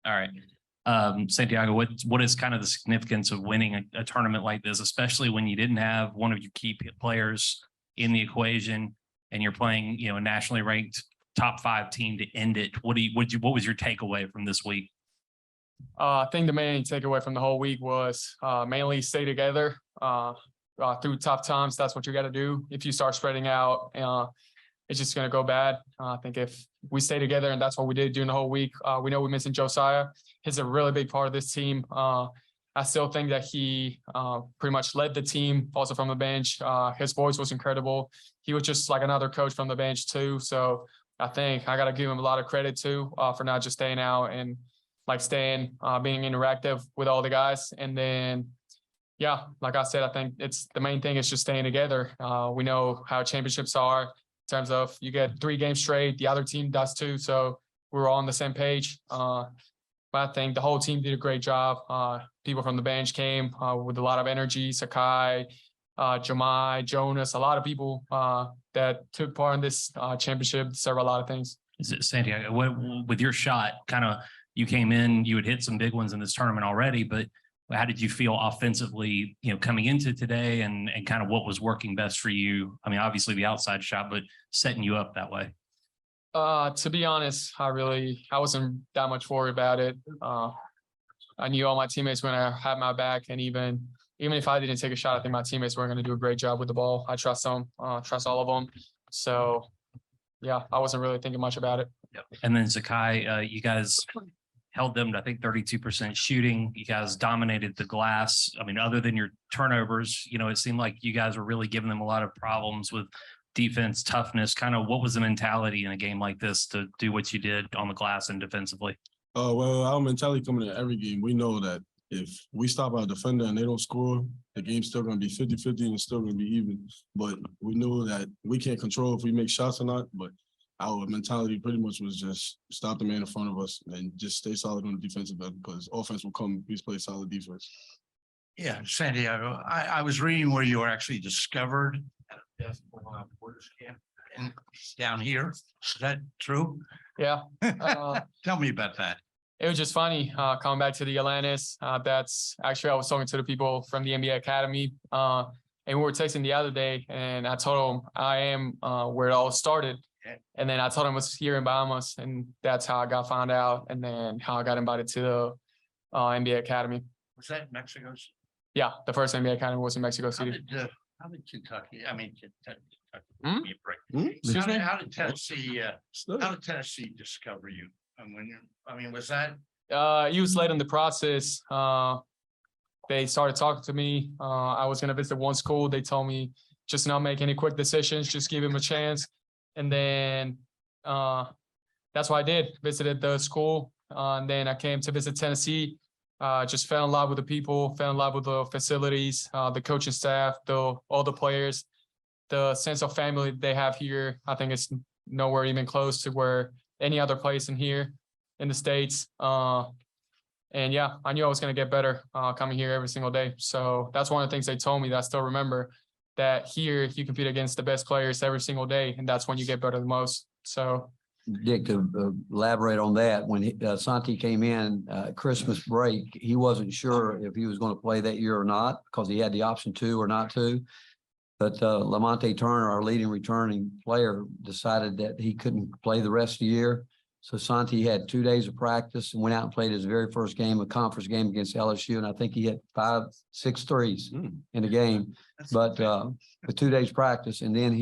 All right. Santiago, what is kind of the significance of winning a tournament like this, especially when you didn't have one of your key players in the equation and you're playing, a nationally ranked top 5 team to end it? What was your takeaway from this week? I think the main takeaway from the whole week was mainly stay together through tough times. That's what you got to do. If you start spreading out, it's just going to go bad. I think if we stay together, and that's what we did during the whole week. We know we're missing Josiah. He's a really big part of this team. I still think that he pretty much led the team also from the bench. His voice was incredible. He was just like another coach from the bench too. So I think I got to give him a lot of credit too for not just staying out and being interactive with all the guys. And then, yeah, like I said, I think it's the main thing is just staying together. We know how championships are in terms of you get 3 games straight, the other team does too. So we're all on the same page. But I think the whole team did a great job. People from the bench came with a lot of energy. Zakai, Jamai, Jonas, a lot of people that took part in this championship deserve a lot of things. Is it Santiago? With your shot, kind of you came in, you had hit some big ones in this tournament already, but how did you feel offensively, coming into today and kind of what was working best for you? I mean, obviously the outside shot, but setting you up that way. To be honest, I wasn't that much worried about it. I knew all my teammates were going to have my back, and even if I didn't take a shot, I think my teammates were going to do a great job with the ball. I trust them, trust all of them. So, yeah, I wasn't really thinking much about it. Yep. And then Zakai, you guys held them to, I think, 32% shooting. You guys dominated the glass. I mean, other than your turnovers, it seemed like you guys were really giving them a lot of problems with defense, toughness. Kind of what was the mentality in a game like this to do what you did on the glass and defensively? Well, our mentality coming in every game, we know that if we stop our defender and they don't score, the game's still going to be 50-50 and it's still going to be even. But we know that we can't control if we make shots or not, but our mentality pretty much was just stop the man in front of us and just stay solid on the defensive end because offense will come. We play solid defense. Yeah, Santiago, I was reading where you were actually discovered at a basketball workers camp and down here. Is that true? Yeah. Tell me about that. It was just funny coming back to the Atlantis. That's actually I was talking to the people from the NBA Academy, and we were texting the other day, and I told them I am where it all started. And then I told him it was here in Bahamas, and that's how I got found out, and then how I got invited to the NBA Academy. Was that Mexico? Yeah, the first NBA Academy was in Mexico City. How did Kentucky? I mean, Hmm? How did Tennessee discover you? And was that? He was late in the process. They started talking to me. I was gonna visit one school. They told me just not make any quick decisions, just give him a chance. And then that's what I did. Visited the school, and then I came to visit Tennessee. Just fell in love with the people, fell in love with the facilities, the coaching staff, all the players, the sense of family they have here. I think it's nowhere even close to where any other place in here in the States. And yeah, I knew I was going to get better coming here every single day. So that's one of the things they told me that I still remember, that here you compete against the best players every single day, and that's when you get better the most. So Dick, to elaborate on that, when Santi came in Christmas break, he wasn't sure if he was going to play that year or not because he had the option to or not to. But Lamonte Turner, our leading returning player, decided that he couldn't play the rest of the year. So Santi had 2 days of practice and went out and played his very first game, a conference game against LSU. And I think he hit 5-6 threes in the game, but for 2 days practice. And then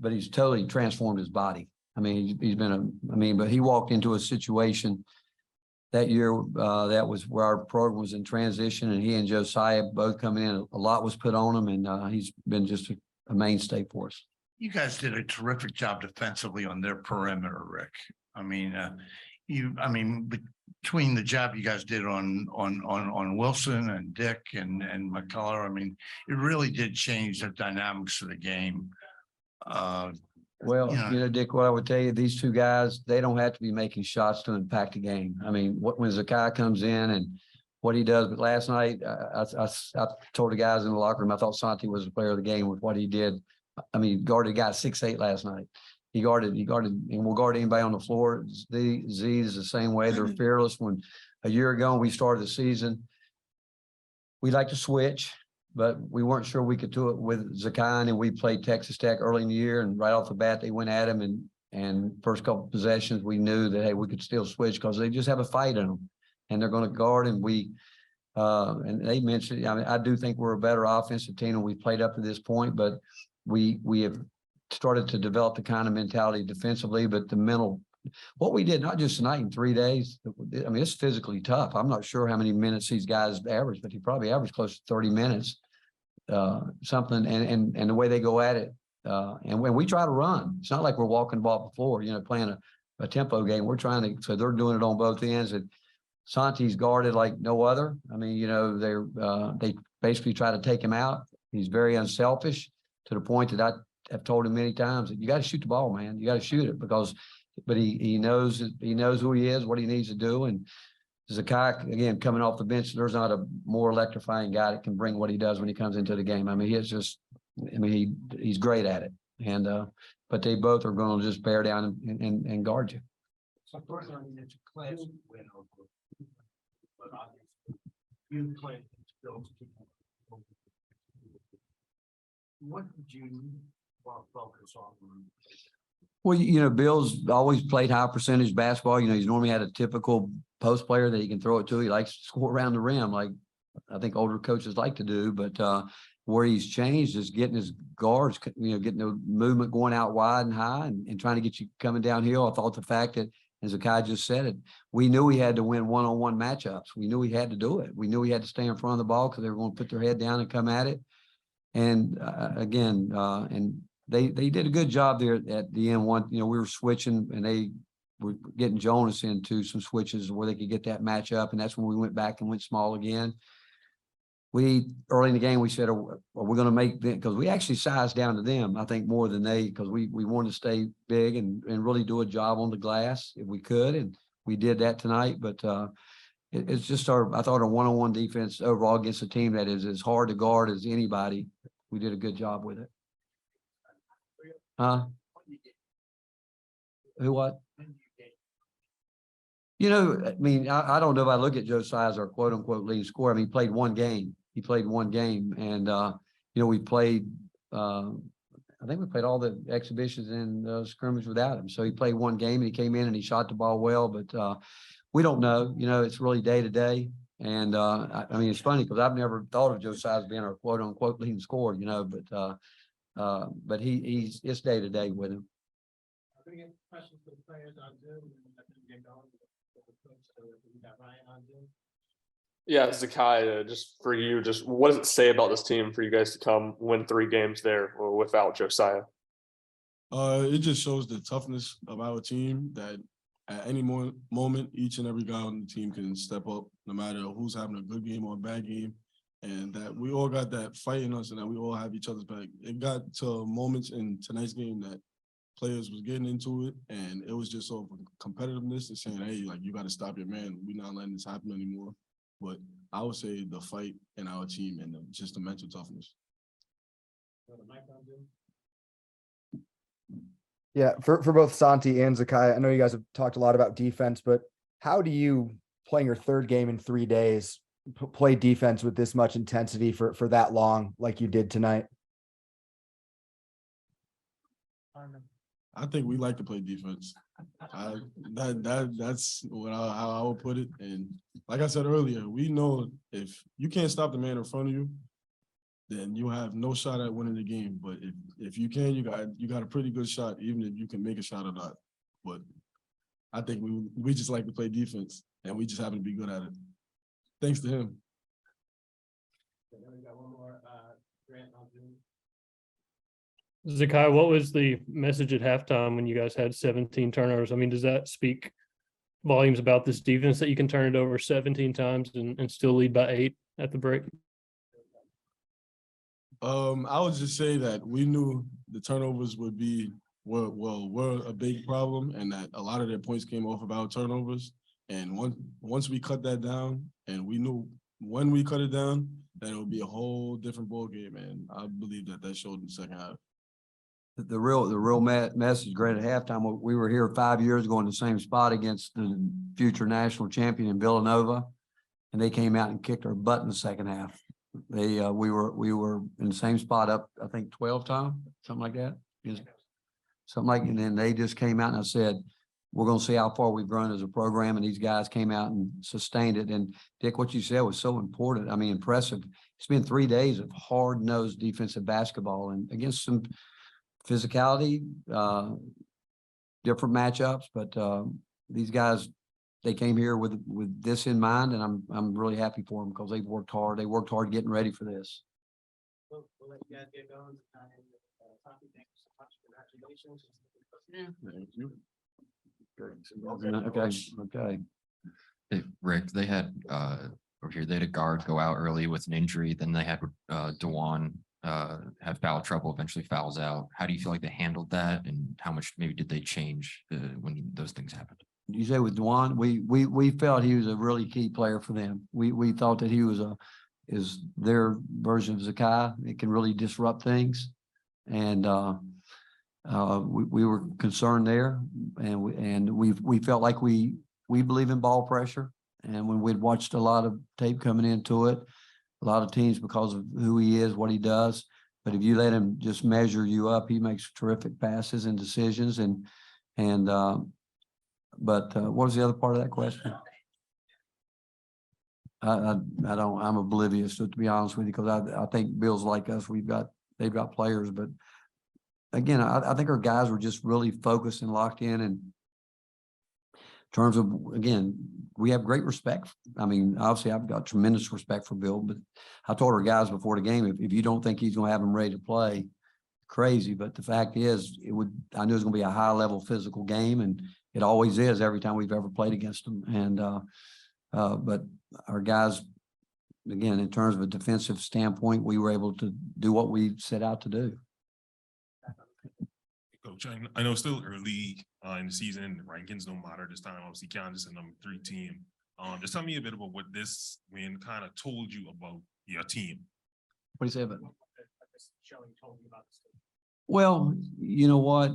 but he's totally transformed his body. I mean, but he walked into a situation that year that was where our program was in transition, and he and Josiah both coming in. A lot was put on him, and he's been just a mainstay for us. You guys did a terrific job defensively on their perimeter, Rick. Between the job you guys did on Wilson and Dick and McCullough, it really did change the dynamics of the game. Well, Dick, what I would tell you, these two guys, they don't have to be making shots to impact the game. I mean, when Zakai comes in and what he does, but last night, I told the guys in the locker room, I thought Santi was the player of the game with what he did. I mean, guarded a guy 6'8" last night. and we'll guard anybody on the floor. Z is the same way. They're fearless. When a year ago we started the season, we like to switch, but we weren't sure we could do it with Zakai, and we played Texas Tech early in the year, and right off the bat they went at him, and first couple possessions we knew that hey, we could still switch because they just have a fight in them, and they're going to guard, and and they mentioned, I mean, I do think we're a better offensive team than we've played up to this point, but we have started to develop the kind of mentality defensively, but the mental, what we did, not just tonight in 3 days, I mean, it's physically tough. I'm not sure how many minutes these guys average, but he probably averaged close to 30 minutes, something, and the way they go at it. And when we try to run, it's not like we're walking the ball before, playing a tempo game. We're trying to, so they're doing it on both ends. And Santi's guarded like no other. I mean, they basically try to take him out. He's very unselfish to the point that I have told him many times that you got to shoot the ball, man. You got to shoot it but he knows who he is, what he needs to do. And Zakai, again, coming off the bench, there's not a more electrifying guy that can bring what he does when he comes into the game. I mean, he's great at it. And but they both are going to just bear down and guard you. So first, I mean, it's a class win. But you played Bills. What did you want to focus on? Well, Bill's always played high percentage basketball. He's normally had a typical post player that he can throw it to. He likes to score around the rim, like I think older coaches like to do. But where he's changed is getting his guards, getting the movement going out wide and high and trying to get you coming downhill. I thought the fact that, as Zakai just said it, we knew he had to win one-on-one matchups. We knew he had to do it. We knew he had to stay in front of the ball because they were going to put their head down and come at it. And again, and they did a good job there at the end. We were switching and they were getting Jonas into some switches where they could get that matchup. And that's when we went back and went small again. Early in the game, we said, are we going to make them? Because we actually sized down to them, I think, more than they, because we wanted to stay big and really do a job on the glass if we could. And we did that tonight. But it's just I thought our one-on-one defense overall against a team that is as hard to guard as anybody, we did a good job with it. Who what? I mean, I don't know if I look at Josiah as our quote unquote lead scorer. I mean, he played one game. And we played I think we played all the exhibitions and scrimmage without him. So he played one game and he came in and he shot the ball well, but we don't know, it's really day to day. And I mean, it's funny because I've never thought of Josiah as being our quote unquote leading scorer, but it's day to day with him. Yeah, Zakai, just for you, just what does it say about this team for you guys to come win 3 games there or without Josiah? It just shows the toughness of our team that at any moment, each and every guy on the team can step up, no matter who's having a good game or a bad game, and that we all got that fight in us and that we all have each other's back. It got to moments in tonight's game that players was getting into it, and it was just sort of competitiveness and saying, hey, like, you got to stop your man. We're not letting this happen anymore. But I would say the fight in our team and just the mental toughness. Yeah, for both Santi and Zakai, I know you guys have talked a lot about defense, but how do you, playing your 3rd game in 3 days, play defense with this much intensity for that long like you did tonight? I think we like to play defense. That's how I would put it. And like I said earlier, we know if you can't stop the man in front of you, then you have no shot at winning the game. But if you can, you got a pretty good shot, even if you can make a shot or not. But I think we just like to play defense, and we just happen to be good at it. Thanks to him. Zakai, what was the message at halftime when you guys had 17 turnovers? I mean, does that speak volumes about this defense that you can turn it over 17 times and still lead by 8 at the break? I would just say that we knew the turnovers were a big problem, and that a lot of their points came off of our turnovers. And once we cut that down, and we knew when we cut it down, that it would be a whole different ball game. And I believe that showed in the second half. the real message, great at halftime. We were here 5 years ago in the same spot against the future national champion in Villanova, and they came out and kicked our butt in the second half. We were in the same spot up, I think 12 times, something like that. And then they just came out and I said, we're going to see how far we've grown as a program. And these guys came out and sustained it. And Dick, what you said was so important. I mean, impressive. It's been 3 days of hard-nosed defensive basketball and against some physicality, different matchups, but these guys, they came here with this in mind, and I'm really happy for them because they've worked hard. They worked hard getting ready for this. We'll let you guys get going. Thank you so much. Congratulations. Okay. Hey, Rick, they had over here, they had a guard go out early with an injury. Then they had Dewan have foul trouble, eventually fouls out. How do you feel like they handled that, and how much maybe did they change when those things happened? You say with Dewan, we felt he was a really key player for them. We thought that he is their version of Zakai. It can really disrupt things, and we were concerned there, and we felt like we believe in ball pressure, and when we'd watched a lot of tape coming into it, a lot of teams because of who he is, what he does. But if you let him just measure you up, he makes terrific passes and decisions, but what was the other part of that question? I don't, I'm oblivious to be honest with you, because I think Bill's like us. They've got players, but again, I think our guys were just really focused and locked in. And in terms of, again, we have great respect. I mean, obviously I've got tremendous respect for Bill, but I told our guys before the game, if you don't think he's going to have them ready to play, crazy. But the fact is, I knew it was going to be a high level physical game, and it always is every time we've ever played against them. And but our guys, again, in terms of a defensive standpoint, we were able to do what we set out to do. Coach, I know it's still early in the season. Rankings don't matter this time. Obviously, Kansas is a number 3 team. Just tell me a bit about what this win kind of told you about your team. What do you say about it? Well, you know what?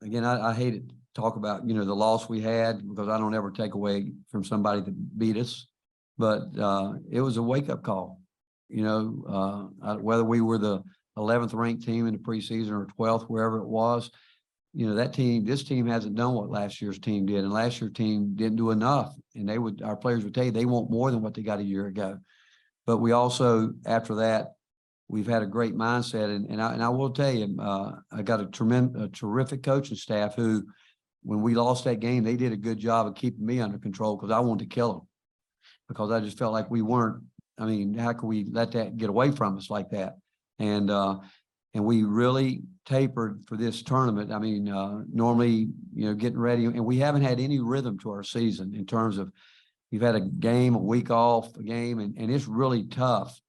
Again, I hate to talk about, the loss we had, because I don't ever take away from somebody that beat us. But it was a wake-up call. Whether we were the 11th ranked team in the preseason or 12th, wherever it was, this team hasn't done what last year's team did, and last year's team didn't do enough. And our players would tell you they want more than what they got a year ago. But we also, after that, we've had a great mindset, and I will tell you, I got a terrific coaching staff who, when we lost that game, they did a good job of keeping me under control, because I wanted to kill them, because I just felt like we weren't. I mean, how could we let that get away from us like that? And we really tapered for this tournament. I mean, normally, getting ready, and we haven't had any rhythm to our season in terms of, we've had a game, a week off, a game, and it's really tough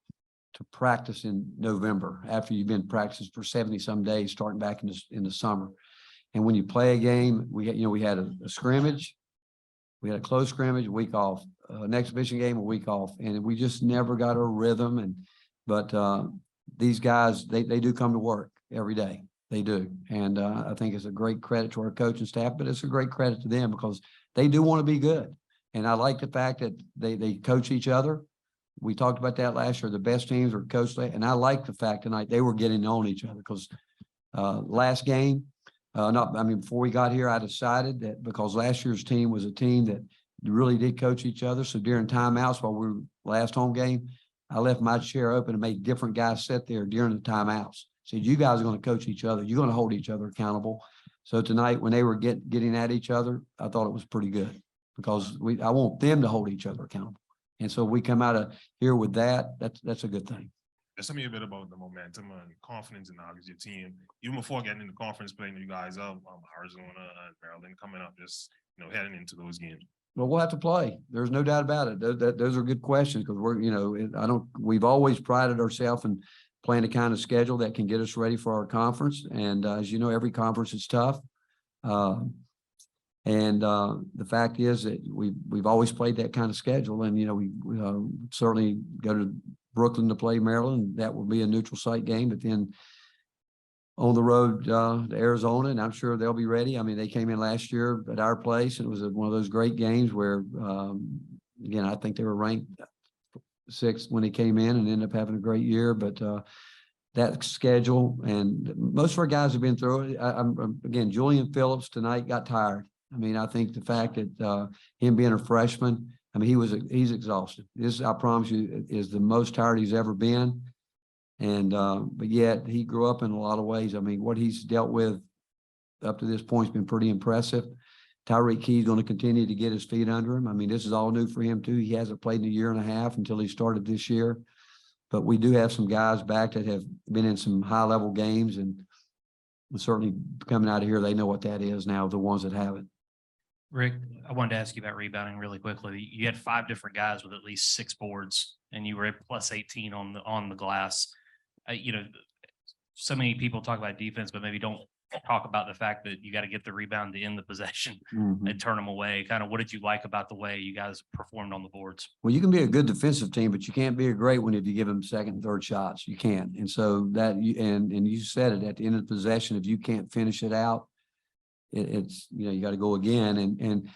to practice in November after you've been practicing for 70 some days, starting back in the summer. And when you play a game, we had a scrimmage, we had a close scrimmage, a week off, an exhibition game, a week off, and we just never got our rhythm. But these guys, they do come to work every day. They do. And I think it's a great credit to our coaching staff, but it's a great credit to them, because they do want to be good. And I like the fact that they coach each other. We talked about that last year. The best teams are coached, and I like the fact tonight they were getting on each other, because last game, before we got here, I decided that because last year's team was a team that really did coach each other. So during timeouts, while we were last home game, I left my chair open and made different guys sit there during the timeouts. Said, you guys are going to coach each other. You're going to hold each other accountable. So tonight, when they were getting at each other, I thought it was pretty good, because I want them to hold each other accountable. And so we come out of here with that. That's a good thing. Just tell me a bit about the momentum and confidence in your team. Even before getting into conference, playing you guys up, Arizona and Maryland coming up, just heading into those games. Well, we'll have to play. There's no doubt about it. Those are good questions, because we've always prided ourselves in playing the kind of schedule that can get us ready for our conference. And as you know, every conference is tough. The fact is that we've always played that kind of schedule, and we certainly go to Brooklyn to play Maryland. That will be a neutral site game, but then on the road to Arizona, and I'm sure they'll be ready. I mean, they came in last year at our place, and it was one of those great games where, again, I think they were ranked sixth when they came in and ended up having a great year. But that schedule, and most of our guys have been through it. Again, Julian Phillips tonight got tired. I mean, I think the fact that him being a freshman, I mean, he's exhausted. This, I promise you, is the most tired he's ever been. And but yet he grew up in a lot of ways. I mean, what he's dealt with up to this point has been pretty impressive. Tyreek Key's going to continue to get his feet under him. I mean, this is all new for him too. He hasn't played in a year and a half until he started this year. But we do have some guys back that have been in some high-level games, and certainly coming out of here, they know what that is now, the ones that have it. Rick, I wanted to ask you about rebounding really quickly. You had 5 different guys with at least 6 boards, and you were at plus 18 on the glass. You know, so many people talk about defense, but maybe don't talk about the fact that you got to get the rebound to end the possession and turn them away. Kind of, what did you like about the way you guys performed on the boards? Well, you can be a good defensive team, but you can't be a great one if you give them second and third shots. You can't. And so that and you said it, at the end of the possession, if you can't finish it out, it's, you know, you got to go again. And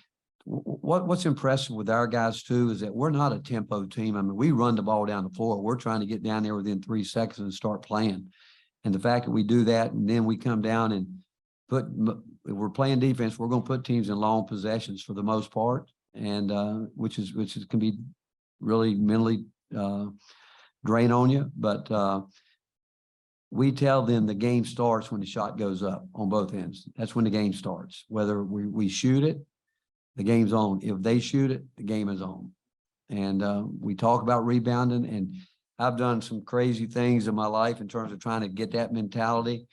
what's impressive with our guys too is that we're not a tempo team. I mean, we run the ball down the floor. We're trying to get down there within 3 seconds and start playing. And the fact that we do that, and then we come down and if we're playing defense, we're going to put teams in long possessions for the most part, and which can be really mentally drain on you. But we tell them the game starts when the shot goes up on both ends. That's when the game starts. Whether we shoot it, the game's on. If they shoot it, the game is on. And we talk about rebounding, and I've done some crazy things in my life in terms of trying to get that mentality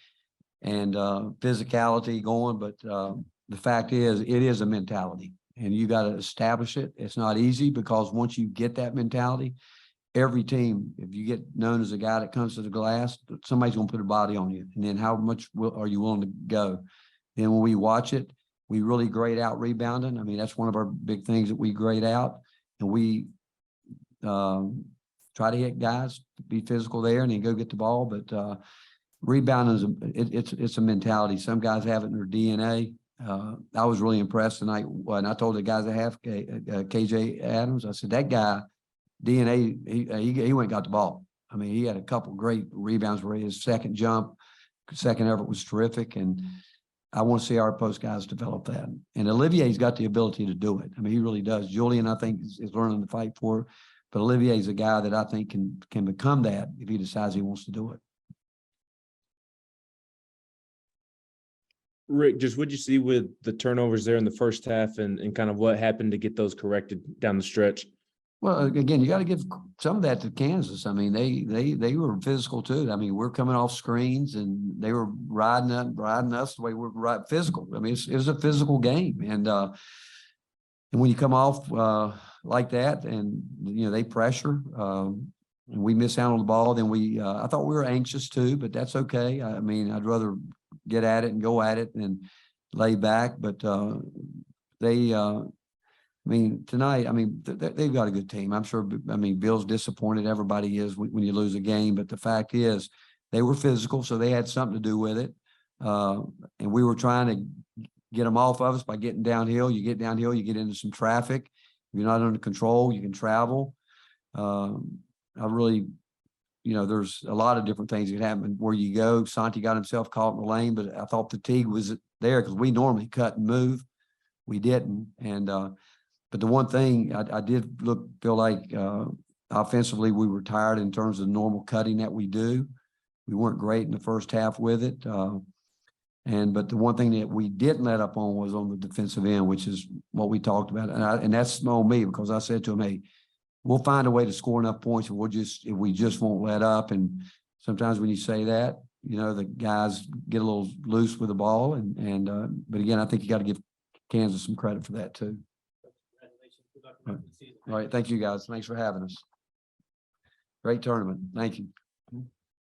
and physicality going. But the fact is, it is a mentality, and you got to establish it. It's not easy, because once you get that mentality, every team, if you get known as a guy that comes to the glass, somebody's going to put a body on you. And then how much are you willing to go? Then when we watch it, we really grade out rebounding. I mean, that's one of our big things that we grade out, and we try to hit guys, be physical there, and then go get the ball. But rebounding it's a mentality. Some guys have it in their DNA. I was really impressed tonight when I told the guys I have KJ Adams. I said, that guy DNA, he went and got the ball. I mean, he had a couple great rebounds where his second effort was terrific, and I want to see our post guys develop that. And Olivier's got the ability to do it. I mean, he really does. Julian, I think, is learning to fight for it. But Olivier's a guy that I think can become that if he decides he wants to do it. Rick, just what'd you see with the turnovers there in the first half, and kind of what happened to get those corrected down the stretch? Well, again, you got to give some of that to Kansas. I mean, they were physical too. I mean, we're coming off screens, and they were riding us the way we're physical. I mean, it was a physical game, and when you come off like that, and you know they pressure, and we miss out on the ball, then I thought we were anxious too, but that's okay. I mean, I'd rather get at it and go at it than lay back. But I mean, tonight, I mean, they've got a good team. I'm sure, I mean, Bill's disappointed. Everybody is when you lose a game. But the fact is, they were physical, so they had something to do with it. And we were trying to get them off of us by getting downhill. You get downhill, you get into some traffic. If you're not under control, you can travel. I really, you know, there's a lot of different things that happen where you go. Santi got himself caught in the lane, but I thought fatigue was there because we normally cut and move. We didn't. And, but the one thing I did feel like offensively, we were tired in terms of normal cutting that we do. We weren't great in the first half with it. But the one thing that we didn't let up on was on the defensive end, which is what we talked about. And that's on me, because I said to him, hey, we'll find a way to score enough points, and if we just won't let up. And sometimes when you say that, you know, the guys get a little loose with the ball. But again, I think you got to give Kansas some credit for that too. All right. Thank you, guys. Thanks for having us. Great tournament. Thank you.